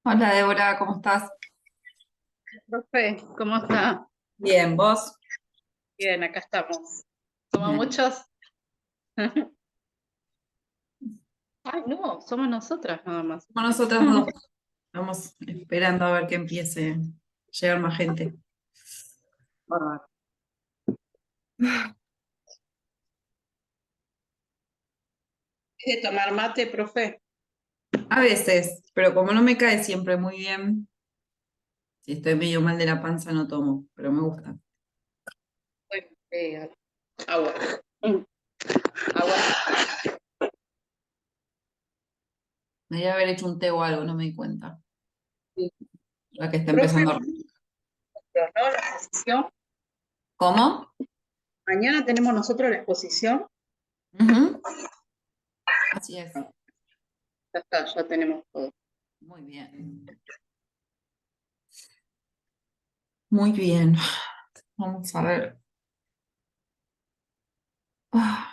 Hola Débora, ¿cómo estás? Profe, ¿cómo está? Bien, ¿vos? Bien, acá estamos. ¿Somos Bien. muchos? Ay, no, somos nosotras nada más. Como nosotras dos. Estamos esperando a ver que empiece a llegar más gente. Bárbaro. ¿Es de tomar mate, profe? A veces, pero como no me cae siempre muy bien, si estoy medio mal de la panza no tomo, pero me gusta. Bueno, agua. Mm, Agua. Me debería haber hecho un té o algo, no me di cuenta. Sí. La que está Profe, empezando. ¿no? La exposición. ¿Cómo? Mañana tenemos nosotros la exposición. Ujú. Así es. Ya está, ya tenemos todo. Muy bien. Muy bien. Vamos a ver. Ah,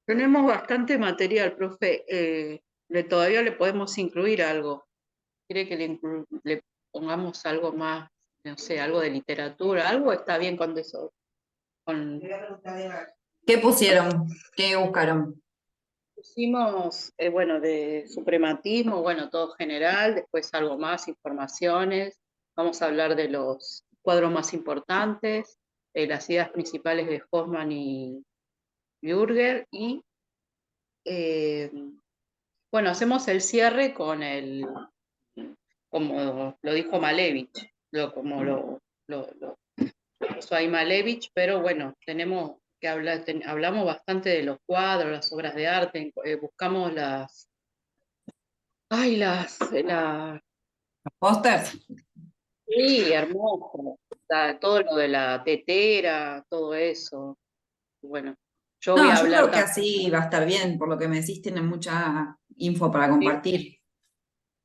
Tenemos bastante material, profe. Todavía le podemos incluir algo. ¿Quiere que le pongamos algo más, no sé, algo de literatura? Algo está bien con eso. Con, ¿Qué pusieron? ¿Qué buscaron? pusimos, bueno, de suprematismo, bueno, todo general, después algo más, informaciones. Vamos a hablar de los cuadros más importantes, las ideas principales de Hoffman y Bürger y, eh, bueno, hacemos el cierre con como lo dijo Malevich, como lo puso ahí Malevich, pero bueno, tenemos que hablar, hablamos bastante de los cuadros, las obras de arte, buscamos la, ¿Los pósters? sí, hermoso, todo lo de la tetera, todo eso, bueno, yo voy No, a yo hablar creo que también, así va a estar bien, por lo que me decís, tienen mucha info para sí, compartir.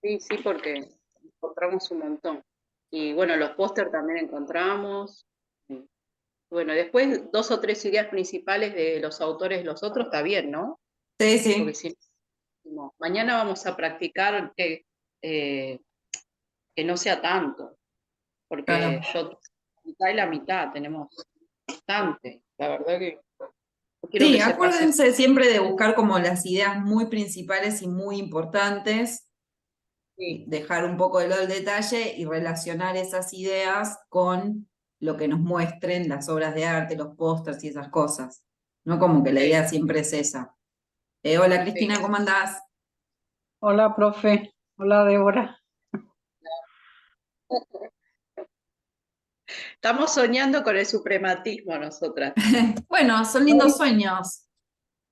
sí, sí, porque encontramos un montón, y bueno, los póster también encontramos, y bueno, después dos o tres ideas principales de los autores, los otros está bien, ¿no? Sí, Porque sí. si no, mañana vamos a practicar eh, que no sea tanto, porque Claro. yo mitad y la mitad tenemos bastante, la verdad que no quiero Sí, que se pase. acuérdense siempre de buscar como las ideas muy principales y muy importantes, Sí, dejar un poco de lado el detalle y relacionar esas ideas con lo que nos muestren las obras de arte, los pósters y esas cosas. No como que la sí, idea siempre es esa. Hola sí. Cristina, ¿cómo andás? Hola, profe. Hola, Débora. Estamos soñando con el suprematismo nosotras. Bueno, son lindos sueños.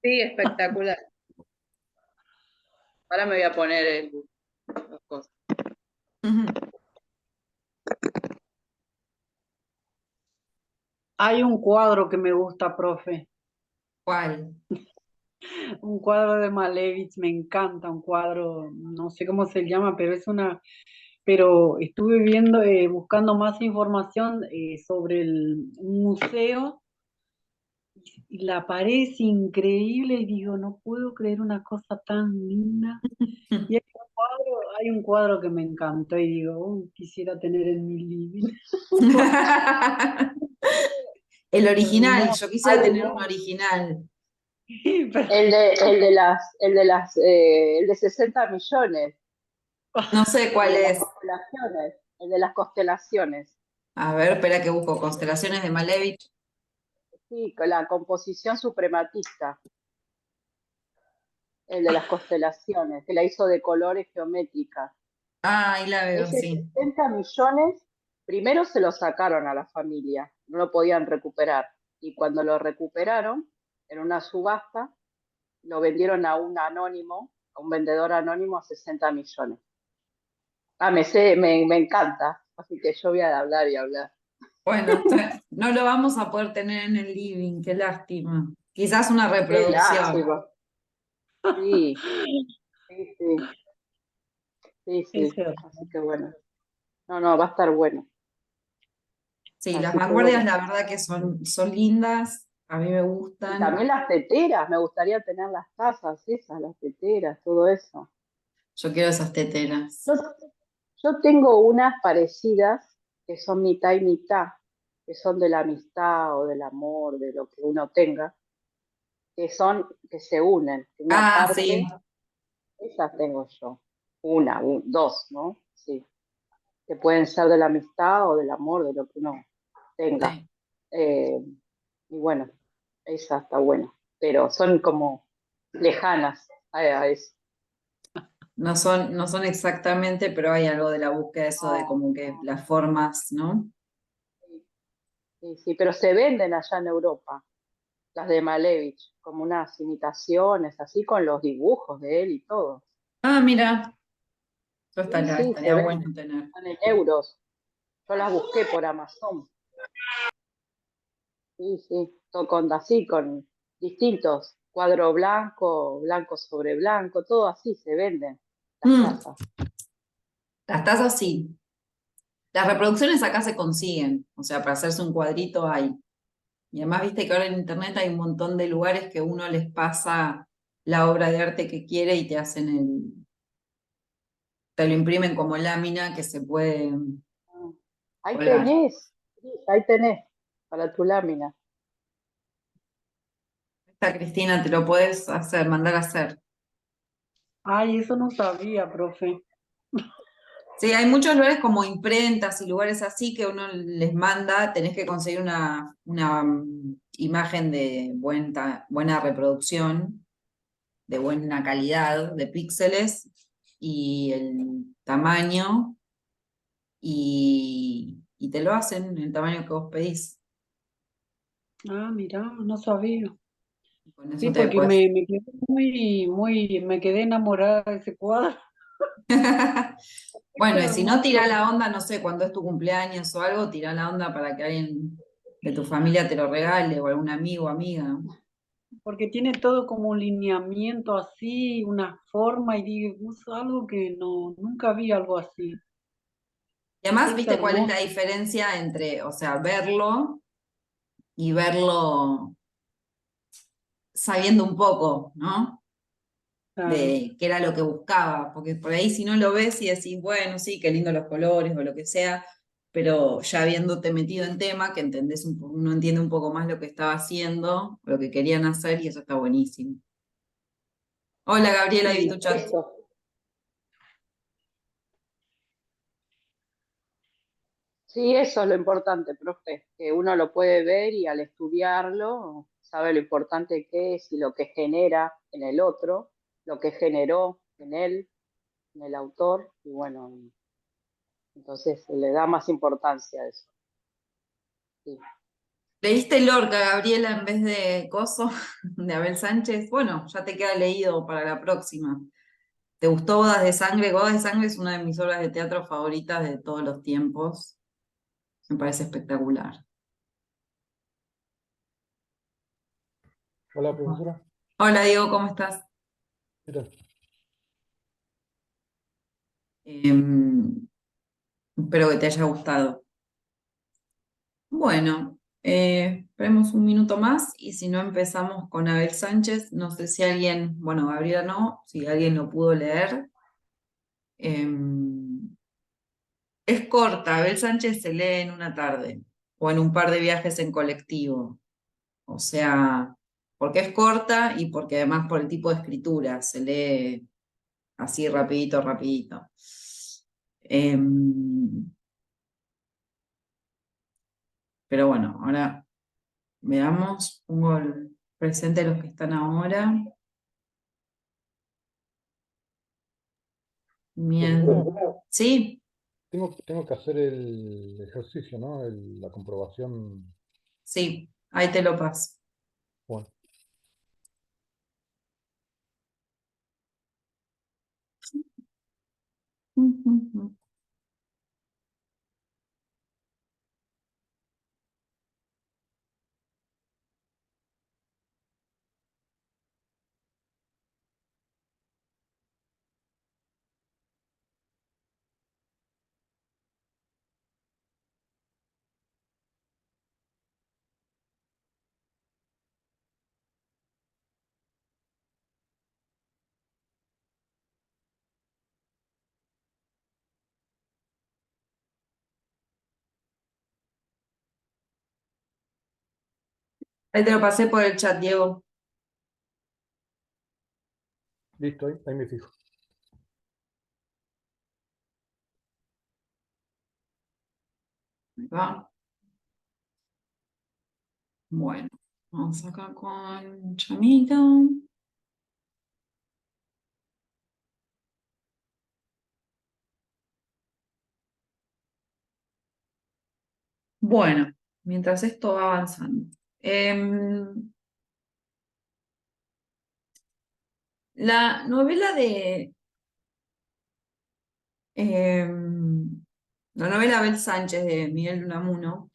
Sí, espectacular. Ahora me voy a poner las cosas. Ujú. Hay un cuadro que me gusta, profe. ¿Cuál? Un cuadro de Malevich, me encanta, un cuadro, no sé cómo se llama, pero estuve viendo, buscando más información sobre un museo y la pared es increíble y digo, no puedo creer una cosa tan linda. Y hay un cuadro que me encantó y digo, quisiera tener en mi living. El original, Hermoso, yo quisiera tener un hermoso. original. Pero- El de 60 millones, No sé el cuál de las es. constelaciones, el de las constelaciones. A ver, espera que busco constelaciones de Malevich. Sí, con la composición suprematista, el de las constelaciones, que la hizo de colores geométricas. Ah, ahí la veo, Ese sí. 60 millones, primero se lo sacaron a la familia, no lo podían recuperar. Y cuando lo recuperaron, en una subasta, lo vendieron a un anónimo, a un vendedor anónimo a 60 millones. Ah, me encanta, así que yo voy a hablar y hablar. Bueno, no lo vamos a poder tener en el living, qué lástima. Quizás una Qué reproducción. lástima. Sí, sí, sí, sí, Es sí. cierto. Así que bueno. No, no, va a estar bueno. Sí, las Así que vanguardias bueno. la verdad que son lindas, a mí me Y gustan. también las teteras, me gustaría tener las tazas esas, las teteras, todo eso. Yo quiero esas teteras. Yo, yo tengo unas parecidas que son mitad y mitad, que son de la amistad o del amor, de lo que uno tenga, que se unen. Una Ah, parte, sí, esas tengo yo. Dos, ¿no? Sí. Que pueden ser de la amistad o del amor, de lo que uno tenga. sí. Eh, y bueno, esa está buena. Pero son como lejanas a eso. No son exactamente, pero hay algo de la búsqueda, eso de No, como que no. las formas, ¿no? Sí, sí, sí, pero se venden allá en Europa, las de Malevich, como unas imitaciones, así con los dibujos de él y todo. Ah, mira, eso Sí, sí, se estaría bueno venden, tener. están en euros. Yo las busqué por Amazon. Sí, sí, todo con así, con distintos, cuadro blanco, blanco sobre blanco, todo así se venden las Mm, tazas. las tazas sí. Las reproducciones acá se consiguen, o sea, para hacerse un cuadrito hay. Y además, viste que ahora en internet hay un montón de lugares que uno les pasa la obra de arte que quiere y te lo imprimen como lámina que se puede Ah, ahí colgar. tenés, sí, ahí tenés, para tu lámina. Esta Cristina, te lo puedes hacer, mandar a hacer. Ay, eso no sabía, profe. Sí, hay muchos lugares como imprentas y lugares así que uno les manda, tenés que conseguir una imagen de buena reproducción, de buena calidad de píxeles y el tamaño y te lo hacen en el tamaño que vos pedís. Ah, mira, no sabía. Con Sí, eso te porque puedes. me quedé me quedé enamorada de ese cuadro. Es Bueno, y si no, tirá hermoso, la onda, no sé, cuando es tu cumpleaños o algo, tirá la onda para que alguien de tu familia te lo regale o algún amigo o amiga. porque tiene todo como un lineamiento así, una forma, y digo, "Es algo que no, nunca vi algo así. Y además, Es ¿viste cuál es la hermoso. diferencia entre, o sea, verlo y verlo sabiendo un poco, ¿no? Claro. De qué era lo que buscaba, porque por ahí si no lo ves y decís, bueno, sí, qué lindo los colores o lo que sea, pero ya habiéndote metido en tema, que entendés uno entiende un poco más lo que estaba haciendo, lo que querían hacer y eso está buenísimo. Hola Gabriela, vi Sí, tu chat. Eso. Sí, eso es lo importante, profe, que uno lo puede ver y al estudiarlo sabe lo importante que es y lo que genera en el otro, lo que generó en él, en el autor, y bueno, entonces le da más importancia a eso. Sí. ¿Leíste Lorca, Gabriela, en vez de Coso, de Abel Sánchez? Bueno, ya te queda leído para la próxima. ¿Te gustó Bodas de Sangre? Bodas de Sangre es una de mis obras de teatro favoritas de todos los tiempos. Me parece espectacular. Hola, profesora. Hola Diego, ¿cómo estás? ¿Qué tal? Em, espero que te haya gustado. Bueno, esperemos un minuto más y si no empezamos con Abel Sánchez, no sé si alguien, bueno, Gabriela no, si alguien lo pudo leer. Em, es corta, Abel Sánchez se lee en una tarde o en un par de viajes en colectivo. O sea, porque es corta y porque además por el tipo de escritura se lee así rapidito, rapidito. Em, pero bueno, ahora Veamos, pongo el presente de los que están ahora. Bien. ¿Sí? Tengo que hacer el ejercicio, ¿no? La comprobación. Sí, ahí te lo paso. Bueno, Ahí te lo pasé por el chat, Diego. listo, ahí me fijo. Ahí va. Bueno, vamos acá con Chamito. Bueno, mientras esto va avanzando. La novela de la novela Abel Sánchez de Miguel Unamuno,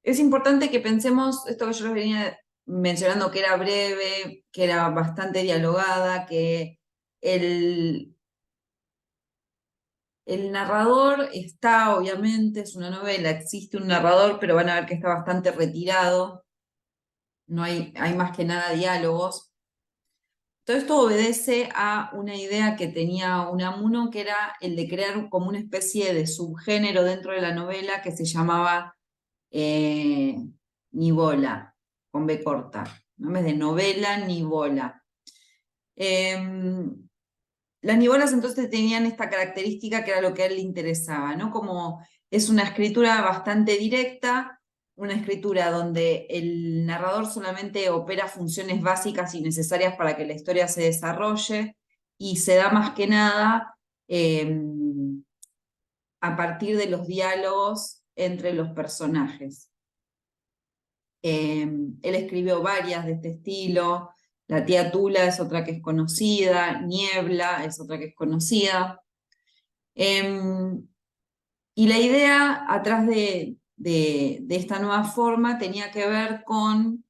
es importante que pensemos esto que yo les venía mencionando, que era breve, que era bastante dialogada, que el narrador está, obviamente, es una novela, existe un narrador, pero van a ver que está bastante retirado, no hay más que nada diálogos. Todo esto obedece a una idea que tenía Unamuno, que era el de crear como una especie de subgénero dentro de la novela que se llamaba Nivola, con B corta, ¿no? En vez de novela, Nivola. Las nivolas entonces tenían esta característica que era lo que a él le interesaba, ¿no? Como es una escritura bastante directa, una escritura donde el narrador solamente opera funciones básicas y necesarias para que la historia se desarrolle y se da más que nada a partir de los diálogos entre los personajes. Él escribió varias de este estilo. La tía Tula es otra que es conocida, Niebla es otra que es conocida. Y la idea atrás de esta nueva forma tenía que ver con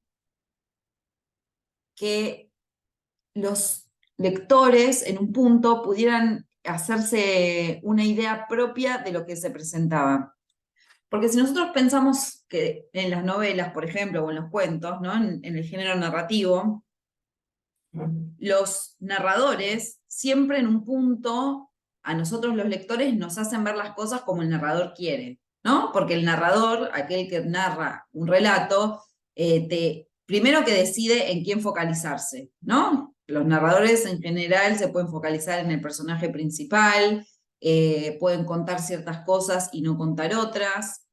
que los lectores en un punto pudieran hacerse una idea propia de lo que se presentaba. Porque si nosotros pensamos que en las novelas, por ejemplo, o en los cuentos, ¿no? En el género narrativo, los narradores siempre en un punto a nosotros los lectores nos hacen ver las cosas como el narrador quiere, ¿no? Porque el narrador, aquel que narra un relato, primero que decide en quién focalizarse, ¿no? Los narradores en general se pueden focalizar en el personaje principal, pueden contar ciertas cosas y no contar otras,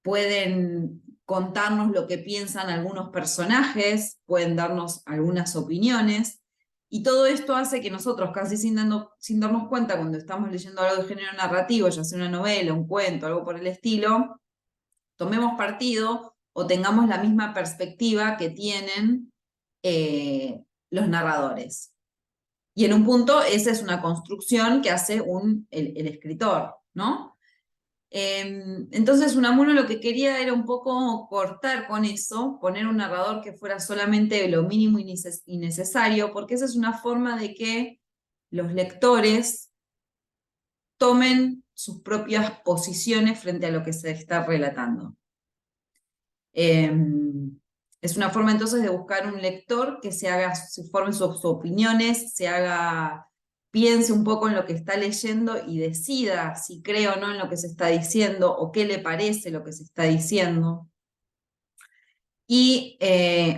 pueden contarnos lo que piensan algunos personajes, pueden darnos algunas opiniones, y todo esto hace que nosotros, casi sin darnos cuenta, cuando estamos leyendo algo de género narrativo, ya sea una novela, un cuento, algo por el estilo, tomemos partido o tengamos la misma perspectiva que tienen los narradores. Y en un punto, esa es una construcción que hace el escritor, ¿no? Entonces Unamuno lo que quería era un poco cortar con eso, poner un narrador que fuera solamente lo mínimo y necesario, porque esa es una forma de que los lectores tomen sus propias posiciones frente a lo que se está relatando. Es una forma entonces de buscar un lector que se forme sus opiniones, piense un poco en lo que está leyendo y decida si cree o no en lo que se está diciendo o qué le parece lo que se está diciendo. Y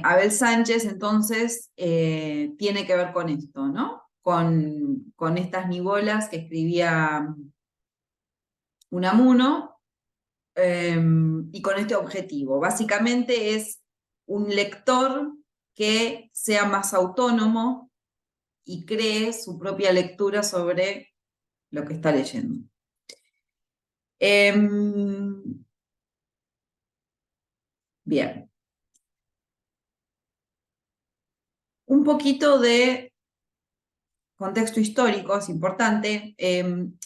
Abel Sánchez entonces tiene que ver con esto, ¿no? Con estas nivolas que escribía Unamuno, y con este objetivo. Básicamente es un lector que sea más autónomo y cree su propia lectura sobre lo que está leyendo. Bien. Un poquito de contexto histórico es importante.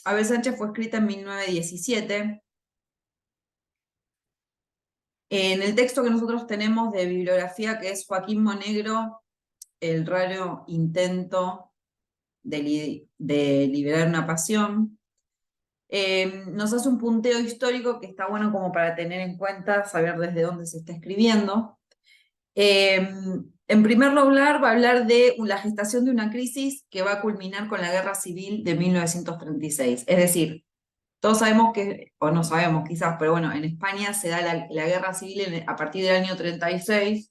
Abel Sánchez fue escrita en 1917. En el texto que nosotros tenemos de bibliografía, que es Joaquín Monegro, El raro intento de liberar una pasión, nos hace un punteo histórico que está bueno como para tener en cuenta, saber desde dónde se está escribiendo. En primer lugar, va a hablar de la gestación de una crisis que va a culminar con la Guerra Civil de 1936. Es decir, todos sabemos que, o no sabemos quizás, pero bueno, en España se da la Guerra Civil a partir del año 36,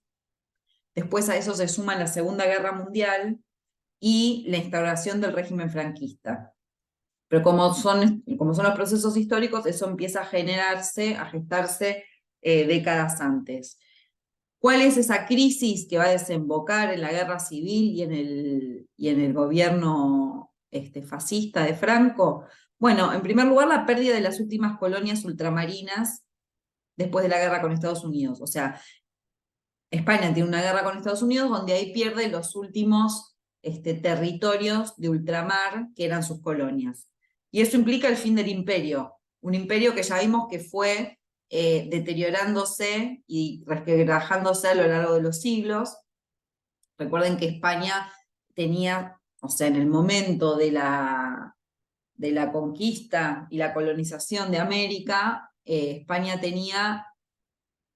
después a eso se suma la Segunda Guerra Mundial y la instauración del régimen franquista. Pero como son los procesos históricos, eso empieza a generarse, a gestarse décadas antes. ¿Cuál es esa crisis que va a desembocar en la guerra civil y en el gobierno fascista de Franco? Bueno, en primer lugar, la pérdida de las últimas colonias ultramarinas después de la guerra con Estados Unidos. O sea, España tiene una guerra con Estados Unidos donde ahí pierde los últimos territorios de ultramar que eran sus colonias. Y eso implica el fin del imperio, un imperio que ya vimos que fue deteriorándose y resquebrajándose a lo largo de los siglos. Recuerden que España tenía, o sea, en el momento de la conquista y la colonización de América, España tenía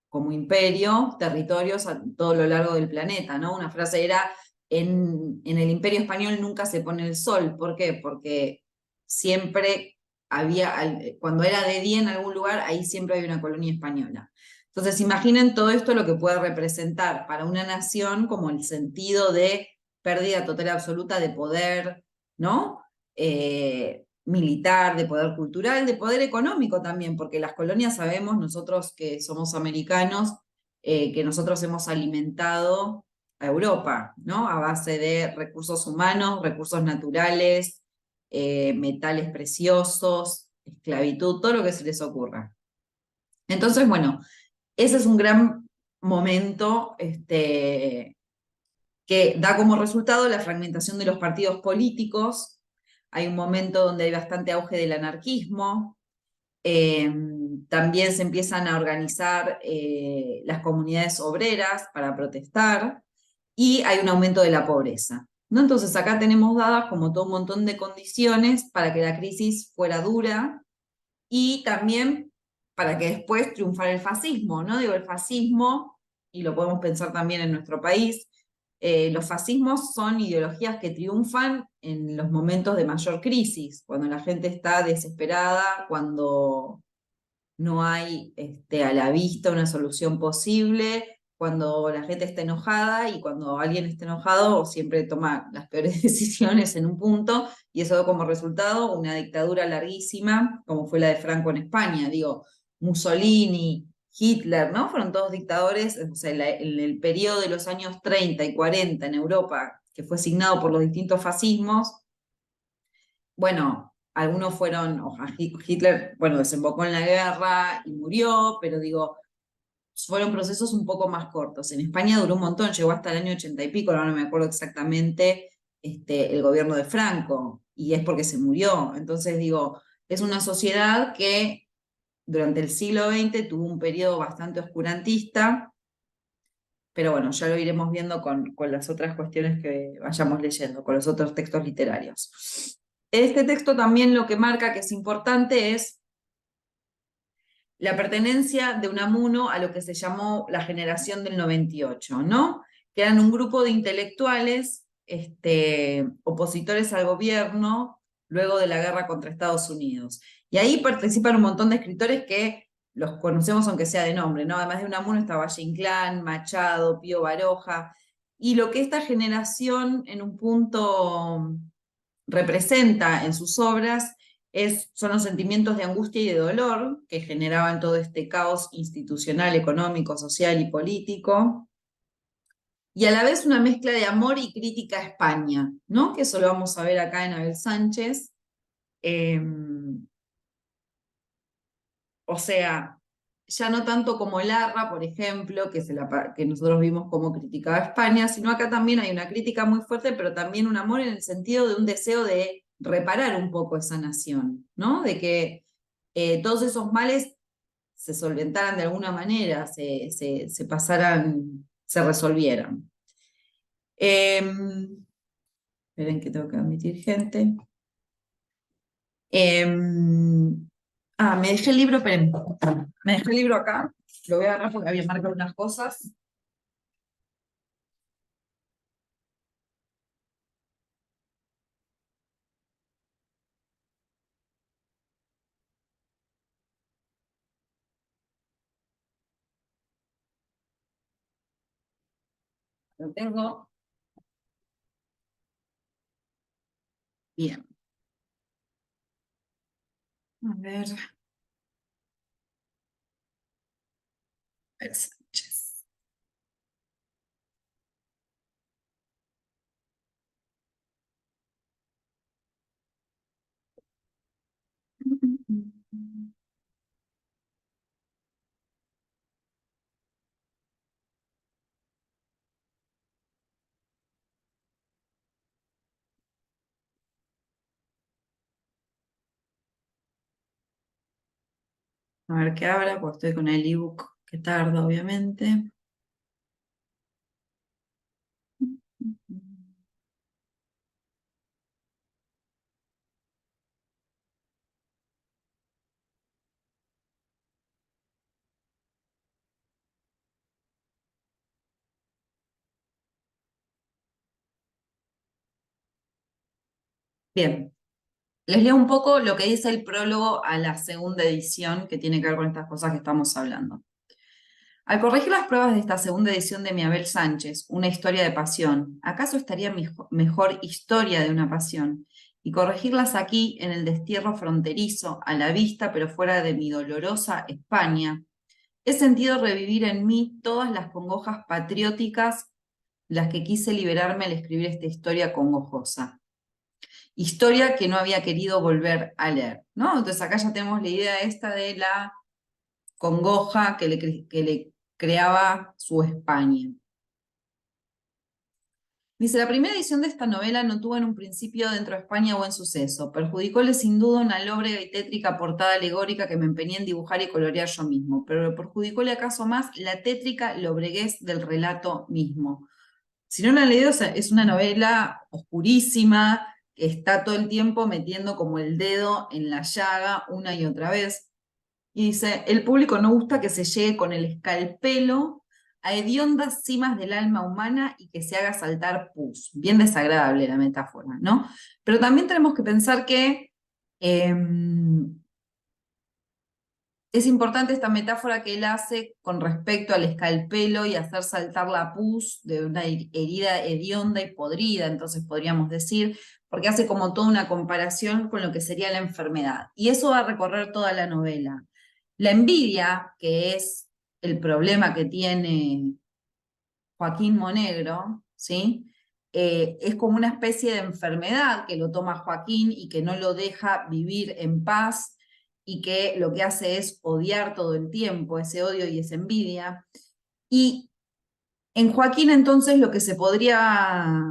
como imperio territorios a todo lo largo del planeta, ¿no? Una frase era, en el imperio español nunca se pone el sol. ¿Por qué? Porque siempre había, cuando era de día en algún lugar, ahí siempre había una colonia española. Entonces imaginen todo esto lo que puede representar para una nación como el sentido de pérdida total y absoluta de poder, ¿no? Militar, de poder cultural, de poder económico también, porque las colonias sabemos, nosotros que somos americanos, que nosotros hemos alimentado a Europa, ¿no? A base de recursos humanos, recursos naturales, metales preciosos, esclavitud, todo lo que se les ocurra. Entonces, bueno, ese es un gran momento que da como resultado la fragmentación de los partidos políticos. Hay un momento donde hay bastante auge del anarquismo. También se empiezan a organizar las comunidades obreras para protestar y hay un aumento de la pobreza, ¿no? Entonces acá tenemos dadas como todo un montón de condiciones para que la crisis fuera dura y también para que después triunfara el fascismo, ¿no? Digo, el fascismo, y lo podemos pensar también en nuestro país, los fascismos son ideologías que triunfan en los momentos de mayor crisis, cuando la gente está desesperada, cuando no hay a la vista una solución posible, cuando la gente está enojada y cuando alguien está enojado siempre toma las peores decisiones en un punto y eso da como resultado una dictadura larguísima como fue la de Franco en España. Digo, Mussolini, Hitler, ¿no? Fueron todos dictadores, o sea, en el periodo de los años 30 y 40 en Europa, que fue signado por los distintos fascismos. Bueno, algunos fueron, Hitler, bueno, desembocó en la guerra y murió, pero digo, fueron procesos un poco más cortos. En España duró un montón, llegó hasta el año 80 y pico, ahora no me acuerdo exactamente, el gobierno de Franco, y es porque se murió. Entonces digo, es una sociedad que durante el siglo XX tuvo un periodo bastante oscurantista, pero bueno, ya lo iremos viendo con las otras cuestiones que vayamos leyendo, con los otros textos literarios. Este texto también lo que marca que es importante es la pertenencia de Unamuno a lo que se llamó la generación del 98, ¿no? Que eran un grupo de intelectuales opositores al gobierno luego de la guerra contra Estados Unidos. Y ahí participan un montón de escritores que los conocemos aunque sea de nombre, ¿no? Además de Unamuno estaba Valle Inclán, Machado, Pío Baroja, y lo que esta generación en un punto representa en sus obras son los sentimientos de angustia y de dolor que generaban todo este caos institucional, económico, social y político, y a la vez una mezcla de amor y crítica a España, ¿no? Que eso lo vamos a ver acá en Abel Sánchez. O sea, ya no tanto como Larra, por ejemplo, que nosotros vimos cómo criticaba a España, sino acá también hay una crítica muy fuerte, pero también un amor en el sentido de un deseo de reparar un poco esa nación, ¿no? De que todos esos males se solventaran de alguna manera, se pasaran, se resolvieran. Esperen que tengo que admitir gente. Me dejé el libro, esperen. Me dejé el libro acá. Lo voy a agarrar porque había marcado unas cosas. Lo tengo. Bien. A ver. Sánchez. A ver qué habla, porque estoy con el ebook que tarda, obviamente. Bien. Les leo un poco lo que dice el prólogo a la segunda edición que tiene que ver con estas cosas que estamos hablando. Al corregir las pruebas de esta segunda edición de mi Abel Sánchez, una historia de pasión, ¿acaso estaría mejor historia de una pasión? Y corregirlas aquí, en el destierro fronterizo, a la vista pero fuera de mi dolorosa España, he sentido revivir en mí todas las congojas patrióticas, las que quise liberarme al escribir esta historia congojosa. Historia que no había querido volver a leer, ¿no? Entonces acá ya tenemos la idea esta de la congoja que le creaba su España. Dice, la primera edición de esta novela no tuvo en un principio dentro de España buen suceso. Perjudicóle sin duda una lóbrega y tétrica portada alegórica que me empeñé en dibujar y colorear yo mismo, pero perjudicóle acaso más la tétrica lobreguez del relato mismo. Si no la han leído, es una novela oscurísima, que está todo el tiempo metiendo como el dedo en la llaga una y otra vez. Y dice, el público no gusta que se llegue con el escalpelo a hediondas cimas del alma humana y que se haga saltar pus. Bien desagradable la metáfora, ¿no? Pero también tenemos que pensar que es importante esta metáfora que él hace con respecto al escalpelo y hacer saltar la pus de una herida hedionda y podrida, entonces podríamos decir, porque hace como toda una comparación con lo que sería la enfermedad. Y eso va a recorrer toda la novela. La envidia, que es el problema que tiene Joaquín Monegro, ¿sí? Es como una especie de enfermedad que lo toma Joaquín y que no lo deja vivir en paz y que lo que hace es odiar todo el tiempo, ese odio y esa envidia. Y en Joaquín entonces lo que se podría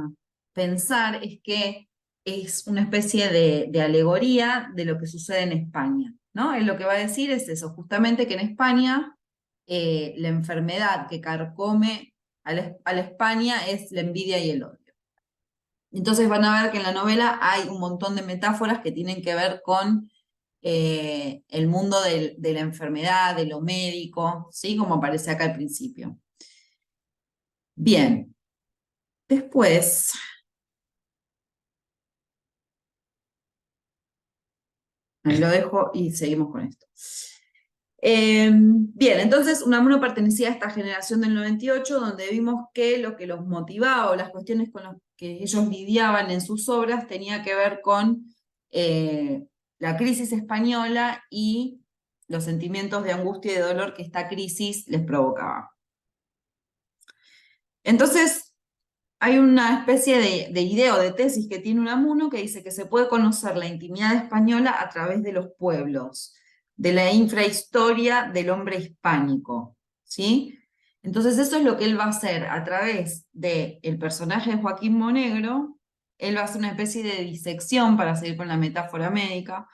pensar es que es una especie de alegoría de lo que sucede en España, ¿no? Él lo que va a decir es eso, justamente que en España la enfermedad que carcome a la España es la envidia y el odio. Entonces van a ver que en la novela hay un montón de metáforas que tienen que ver con el mundo de la enfermedad, de lo médico, ¿sí? Como aparece acá al principio. Bien, después, ahí lo dejo y seguimos con esto. Bien, entonces Unamuno pertenecía a esta generación del 98, donde vimos que lo que los motivaba o las cuestiones con las que ellos lidiaban en sus obras tenía que ver con la crisis española y los sentimientos de angustia y de dolor que esta crisis les provocaba. Entonces, hay una especie de idea o de tesis que tiene Unamuno que dice que se puede conocer la intimidad española a través de los pueblos, de la infrahistoria del hombre hispánico, ¿sí? Entonces eso es lo que él va a hacer a través del personaje de Joaquín Monegro. Él va a hacer una especie de disección, para seguir con la metáfora médica,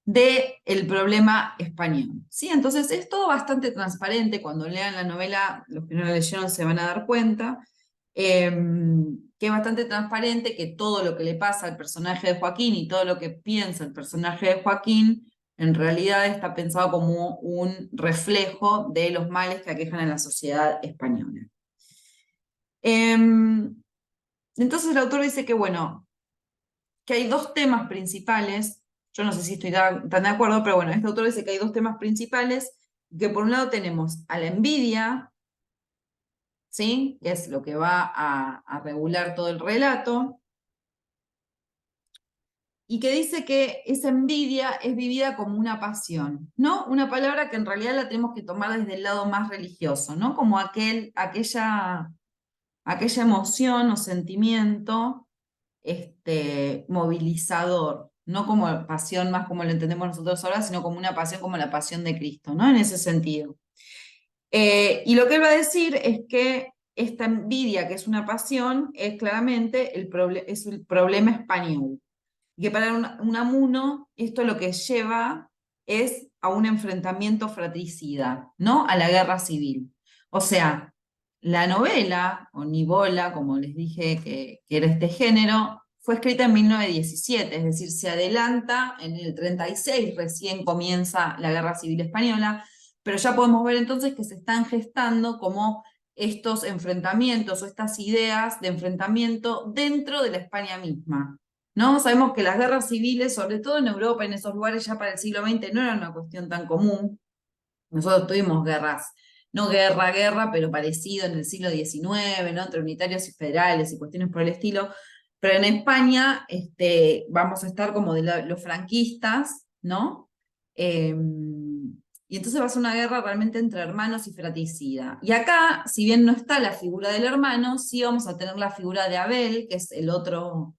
del problema español, ¿sí? Entonces es todo bastante transparente. Cuando lean la novela, los que no la leyeron se van a dar cuenta, que es bastante transparente, que todo lo que le pasa al personaje de Joaquín y todo lo que piensa el personaje de Joaquín, en realidad está pensado como un reflejo de los males que aquejan a la sociedad española. Entonces el autor dice que, bueno, que hay dos temas principales. Yo no sé si estoy tan de acuerdo, pero bueno, este autor dice que hay dos temas principales, que por un lado tenemos a la envidia, ¿sí? Que es lo que va a regular todo el relato, y que dice que esa envidia es vivida como una pasión, ¿no? Una palabra que en realidad la tenemos que tomar desde el lado más religioso, ¿no? Como aquella emoción o sentimiento movilizador, no como pasión más como lo entendemos nosotros ahora, sino como una pasión como la pasión de Cristo, ¿no? En ese sentido. Y lo que él va a decir es que esta envidia, que es una pasión, es claramente el problema español. Y que para Unamuno esto lo que lleva es a un enfrentamiento fratricida, ¿no? A la guerra civil. O sea, la novela, o Nivola, como les dije que era este género, fue escrita en 1917, es decir, se adelanta en el 36, recién comienza la Guerra Civil Española, pero ya podemos ver entonces que se están gestando como estos enfrentamientos o estas ideas de enfrentamiento dentro de la España misma, ¿no? Sabemos que las guerras civiles, sobre todo en Europa, en esos lugares ya para el siglo XX, no eran una cuestión tan común. Nosotros tuvimos guerras, no guerra, pero parecido en el siglo XIX, ¿no? Entre unitarios y federales y cuestiones por el estilo. Pero en España vamos a estar como de los franquistas, ¿no? Y entonces va a ser una guerra realmente entre hermanos y fratricida. Y acá, si bien no está la figura del hermano, sí vamos a tener la figura de Abel, que es el otro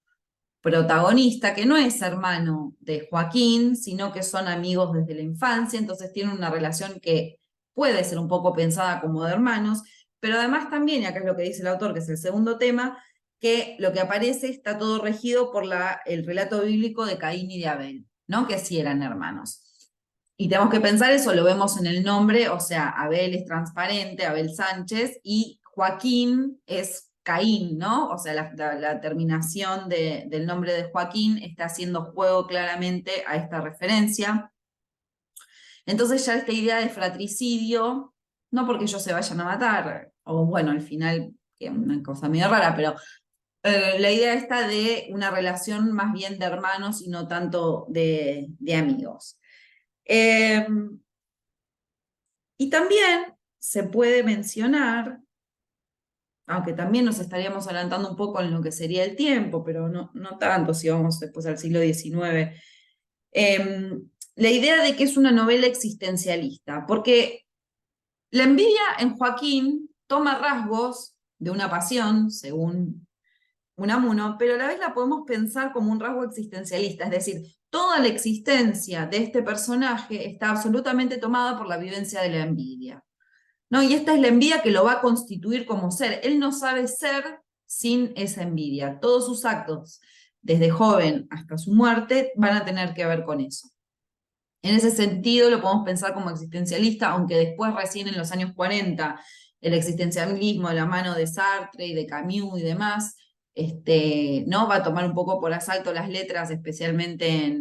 protagonista, que no es hermano de Joaquín, sino que son amigos desde la infancia, entonces tienen una relación que puede ser un poco pensada como de hermanos, pero además también, y acá es lo que dice el autor, que es el segundo tema, que lo que aparece está todo regido por el relato bíblico de Caín y de Abel, ¿no? Que sí eran hermanos. Y tenemos que pensar eso, lo vemos en el nombre, o sea, Abel es transparente, Abel Sánchez, y Joaquín es Caín, ¿no? O sea, la terminación del nombre de Joaquín está haciendo juego claramente a esta referencia. Entonces ya esta idea de fratricidio, no porque ellos se vayan a matar, o bueno, al final, que es una cosa medio rara, pero la idea está de una relación más bien de hermanos y no tanto de amigos. Y también se puede mencionar, aunque también nos estaríamos adelantando un poco en lo que sería el tiempo, pero no tanto si vamos después al siglo XIX, la idea de que es una novela existencialista, porque la envidia en Joaquín toma rasgos de una pasión, según Unamuno, pero a la vez la podemos pensar como un rasgo existencialista, es decir, toda la existencia de este personaje está absolutamente tomada por la vivencia de la envidia, ¿no? Y esta es la envidia que lo va a constituir como ser. Él no sabe ser sin esa envidia. Todos sus actos, desde joven hasta su muerte, van a tener que ver con eso. En ese sentido lo podemos pensar como existencialista, aunque después recién en los años 40 el existencialismo de la mano de Sartre y de Camus y demás, ¿no? Va a tomar un poco por asalto las letras, especialmente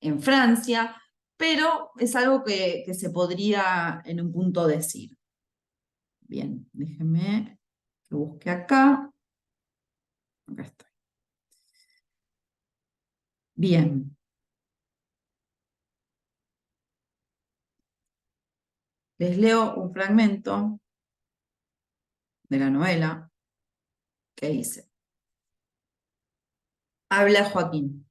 en Francia, pero es algo que se podría en un punto decir. Bien, déjenme que busque acá. Acá estoy. Bien. Les leo un fragmento de la novela que dice: habla Joaquín.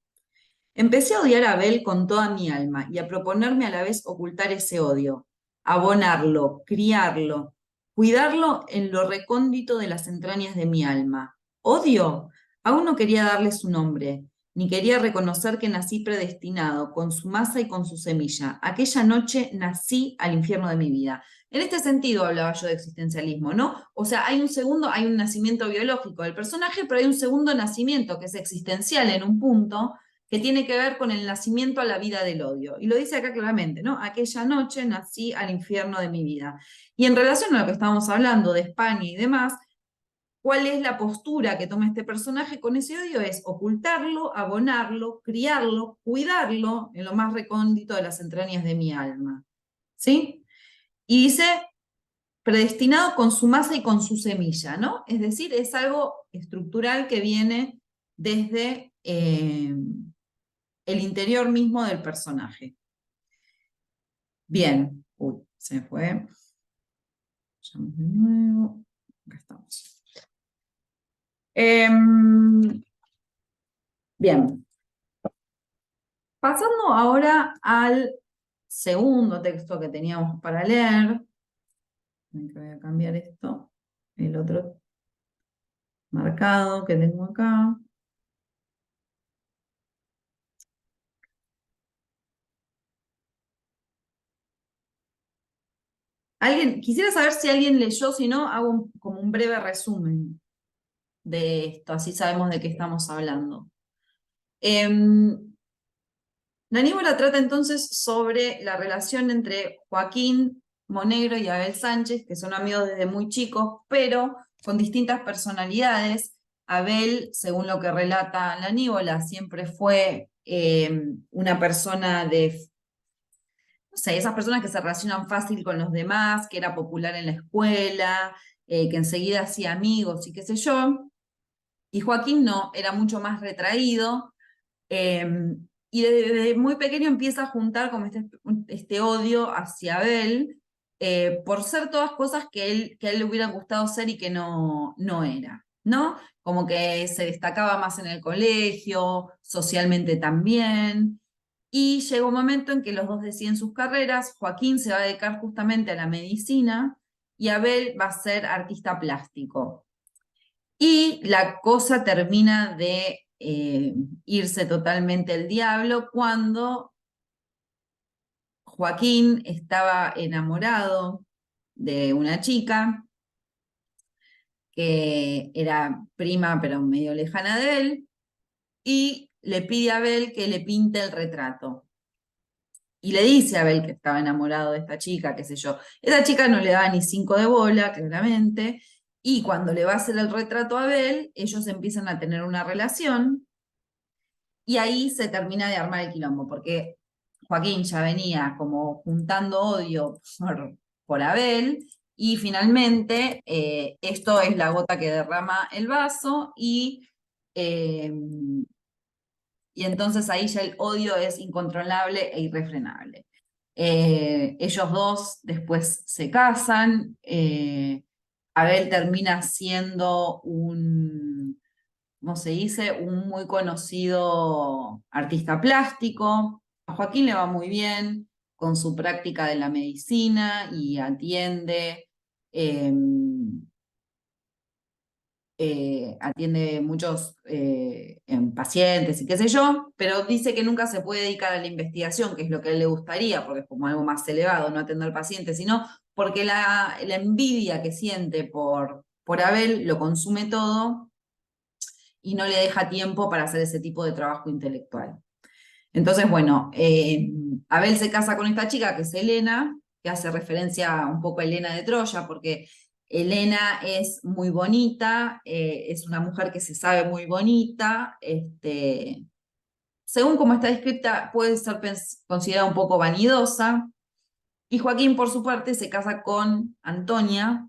Empecé a odiar a Abel con toda mi alma y a proponerme a la vez ocultar ese odio, abonarlo, criarlo, cuidarlo en lo recóndito de las entrañas de mi alma. ¿Odio? Aún no quería darle su nombre, ni quería reconocer que nací predestinado, con su masa y con su semilla. Aquella noche nací al infierno de mi vida. En este sentido hablaba yo de existencialismo, ¿no? O sea, hay un nacimiento biológico del personaje, pero hay un segundo nacimiento que es existencial en un punto, que tiene que ver con el nacimiento a la vida del odio. Y lo dice acá claramente, ¿no? Aquella noche nací al infierno de mi vida. Y en relación a lo que estábamos hablando de España y demás, ¿cuál es la postura que toma este personaje con ese odio? Es ocultarlo, abonarlo, criarlo, cuidarlo en lo más recóndito de las entrañas de mi alma. ¿Sí? Y dice, predestinado con su masa y con su semilla, ¿no? Es decir, es algo estructural que viene desde el interior mismo del personaje. Bien. Uy, se fue. Vamos de nuevo. Acá estamos. Bien. Pasando ahora al segundo texto que teníamos para leer. Voy a cambiar esto. El otro marcado que tengo acá. Quisiera saber si alguien leyó, si no, hago como un breve resumen de esto, así sabemos de qué estamos hablando. La Nívola trata entonces sobre la relación entre Joaquín Monegro y Abel Sánchez, que son amigos desde muy chicos, pero con distintas personalidades. Abel, según lo que relata la Nívola, siempre fue una persona de, no sé, esas personas que se relacionan fácil con los demás, que era popular en la escuela, que enseguida hacía amigos y qué sé yo. Y Joaquín no, era mucho más retraído. Y desde muy pequeño empieza a juntar como este odio hacia Abel, por ser todas cosas que a él le hubiera gustado ser y que no era, ¿no? Como que se destacaba más en el colegio, socialmente también. Y llega un momento en que los dos deciden sus carreras. Joaquín se va a dedicar justamente a la medicina y Abel va a ser artista plástico. Y la cosa termina de irse totalmente al diablo cuando Joaquín estaba enamorado de una chica que era prima pero medio lejana de él, y le pide a Abel que le pinte el retrato. Y le dice a Abel que estaba enamorado de esta chica, qué sé yo. Esa chica no le daba ni 5 de bola, claramente, y cuando le va a hacer el retrato a Abel, ellos empiezan a tener una relación, y ahí se termina de armar el quilombo, porque Joaquín ya venía como juntando odio por Abel, y finalmente esto es la gota que derrama el vaso, eh, y entonces ahí ya el odio es incontrolable e irrefrenable. Ellos dos después se casan, Abel termina siendo un, ¿cómo se dice? Un muy conocido artista plástico. A Joaquín le va muy bien con su práctica de la medicina y atiende muchos pacientes y qué sé yo, pero dice que nunca se puede dedicar a la investigación, que es lo que a él le gustaría, porque es como algo más elevado, no atender pacientes, sino porque la envidia que siente por Abel lo consume todo y no le deja tiempo para hacer ese tipo de trabajo intelectual. Entonces, bueno, Abel se casa con esta chica que es Helena, que hace referencia un poco a Helena de Troya, porque Helena es muy bonita, es una mujer que se sabe muy bonita, según como está descrita, puede ser considerada un poco vanidosa, y Joaquín, por su parte, se casa con Antonia,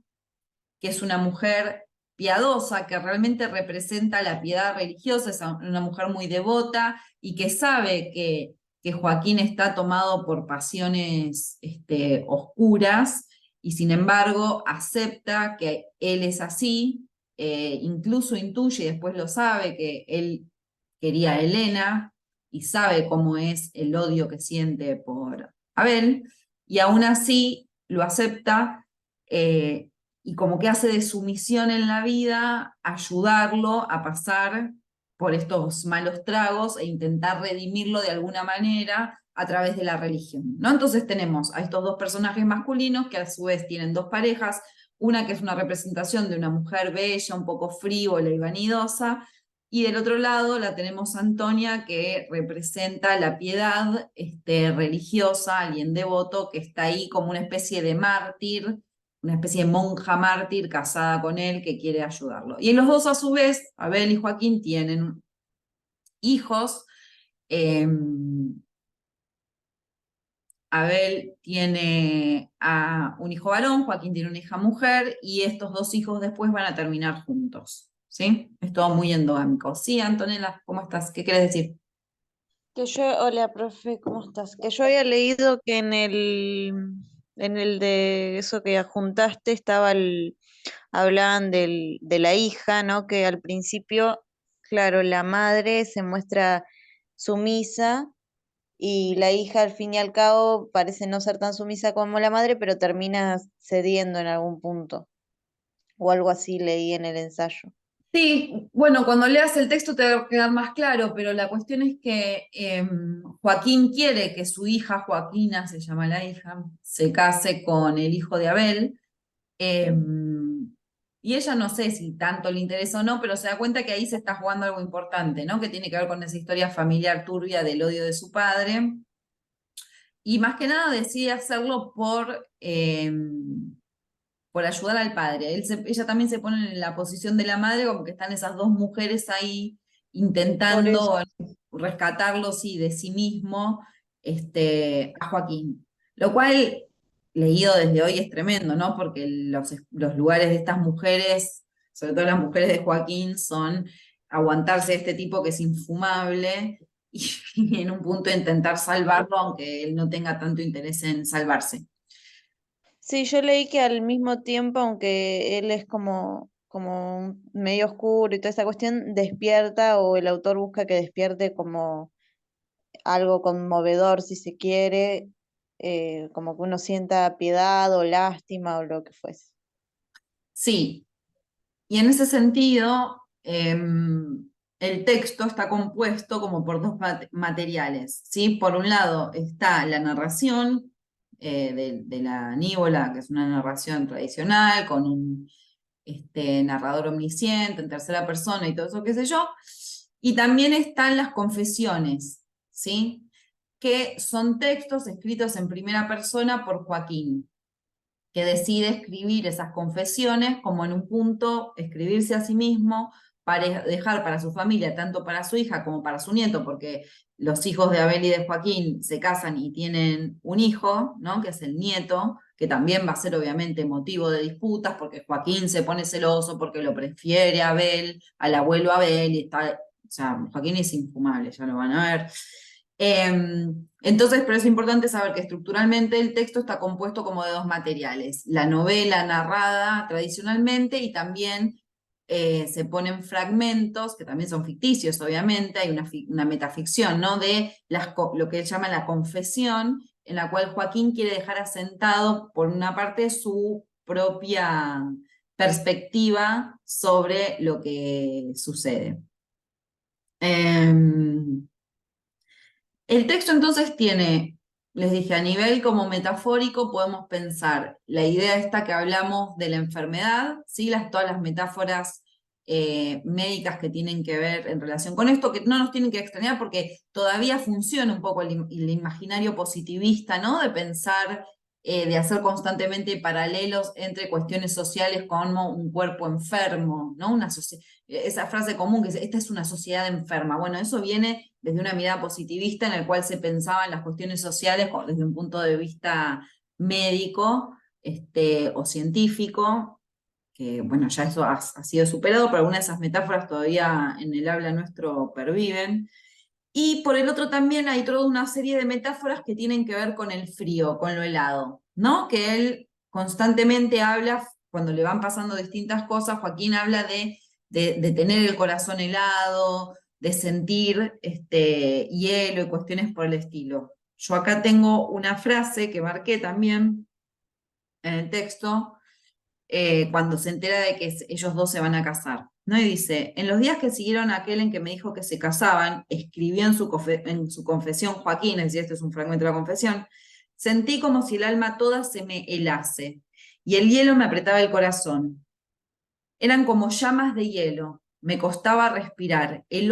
que es una mujer piadosa, que realmente representa la piedad religiosa, es una mujer muy devota y que sabe que Joaquín está tomado por pasiones oscuras, y sin embargo acepta que él es así, incluso intuye y después lo sabe que él quería a Helena, y sabe cómo es el odio que siente por Abel, y aún así lo acepta, y como que hace de su misión en la vida ayudarlo a pasar por estos malos tragos e intentar redimirlo de alguna manera a través de la religión, ¿no? Entonces tenemos a estos dos personajes masculinos que a su vez tienen dos parejas, una que es una representación de una mujer bella, un poco frívola y vanidosa, y del otro lado la tenemos a Antonia, que representa la piedad religiosa, alguien devoto, que está ahí como una especie de mártir, una especie de monja mártir casada con él que quiere ayudarlo. Y los dos a su vez, Abel y Joaquín, tienen hijos. Abel tiene a un hijo varón, Joaquín tiene una hija mujer, y estos dos hijos después van a terminar juntos, ¿sí? Es todo muy endogámico. Sí, Antonella, ¿cómo estás? ¿Qué quieres decir? Hola, profe, ¿cómo estás? Que yo había leído que en el de eso que adjuntaste hablaban de la hija, ¿no? Que al principio, claro, la madre se muestra sumisa y la hija al fin y al cabo parece no ser tan sumisa como la madre, pero termina cediendo en algún punto. O algo así leí en el ensayo. Sí, bueno, cuando leas el texto te va a quedar más claro, pero la cuestión es que Joaquín quiere que su hija, Joaquina, se llama la hija, se case con el hijo de Abel, y ella no sé si tanto le interesa o no, pero se da cuenta que ahí se está jugando algo importante, ¿no? Que tiene que ver con esa historia familiar turbia del odio de su padre, y más que nada decide hacerlo por ayudar al padre. Ella también se pone en la posición de la madre, como que están esas dos mujeres ahí Por eso. intentando rescatarlo, sí, de sí mismo, a Joaquín. Lo cual, leído desde hoy, es tremendo, ¿no? Porque los lugares de estas mujeres, sobre todo las mujeres de Joaquín, son aguantarse a este tipo que es infumable y en un punto intentar salvarlo, aunque él no tenga tanto interés en salvarse. Sí, yo leí que al mismo tiempo, aunque él es como medio oscuro y toda esa cuestión, despierta o el autor busca que despierte como algo conmovedor, si se quiere, como que uno sienta piedad o lástima o lo que fuese. Sí, y en ese sentido, el texto está compuesto como por dos materiales, ¿sí? Por un lado está la narración de la Nívola, que es una narración tradicional, con un narrador omnisciente, en tercera persona y todo eso, qué sé yo. Y también están las confesiones, ¿sí? Que son textos escritos en primera persona por Joaquín, que decide escribir esas confesiones como en un punto, escribirse a sí mismo, para dejar para su familia, tanto para su hija como para su nieto, porque los hijos de Abel y de Joaquín se casan y tienen un hijo, ¿no? Que es el nieto, que también va a ser obviamente motivo de disputas, porque Joaquín se pone celoso, porque lo prefiere a Abel, al abuelo Abel, y está, o sea, Joaquín es infumable, ya lo van a ver. Entonces, pero es importante saber que estructuralmente el texto está compuesto como de dos materiales, la novela narrada tradicionalmente y también se ponen fragmentos, que también son ficticios, obviamente, hay una metaficción, ¿no? De lo que él llama la confesión, en la cual Joaquín quiere dejar asentado, por una parte, su propia perspectiva sobre lo que sucede. El texto entonces tiene, les dije, a nivel como metafórico podemos pensar la idea esta que hablamos de la enfermedad, ¿sí? Todas las metáforas médicas que tienen que ver en relación con esto, que no nos tienen que extrañar porque todavía funciona un poco el imaginario positivista, ¿no? De pensar, de hacer constantemente paralelos entre cuestiones sociales como un cuerpo enfermo, ¿no? Esa frase común que dice, esta es una sociedad enferma. Bueno, eso viene desde una mirada positivista en el cual se pensaban las cuestiones sociales desde un punto de vista médico o científico, que bueno, ya eso ha sido superado, pero algunas de esas metáforas todavía en el habla nuestro perviven. Y por el otro también hay toda una serie de metáforas que tienen que ver con el frío, con lo helado, ¿no? Que él constantemente habla, cuando le van pasando distintas cosas, Joaquín habla de tener el corazón helado, de sentir hielo y cuestiones por el estilo. Yo acá tengo una frase que marqué también en el texto, cuando se entera de que ellos dos se van a casar, ¿no? Y dice, en los días que siguieron a aquel en que me dijo que se casaban, escribió en su confesión Joaquín, es decir, este es un fragmento de la confesión, sentí como si el alma toda se me helase, y el hielo me apretaba el corazón. Eran como llamas de hielo, me costaba respirar, el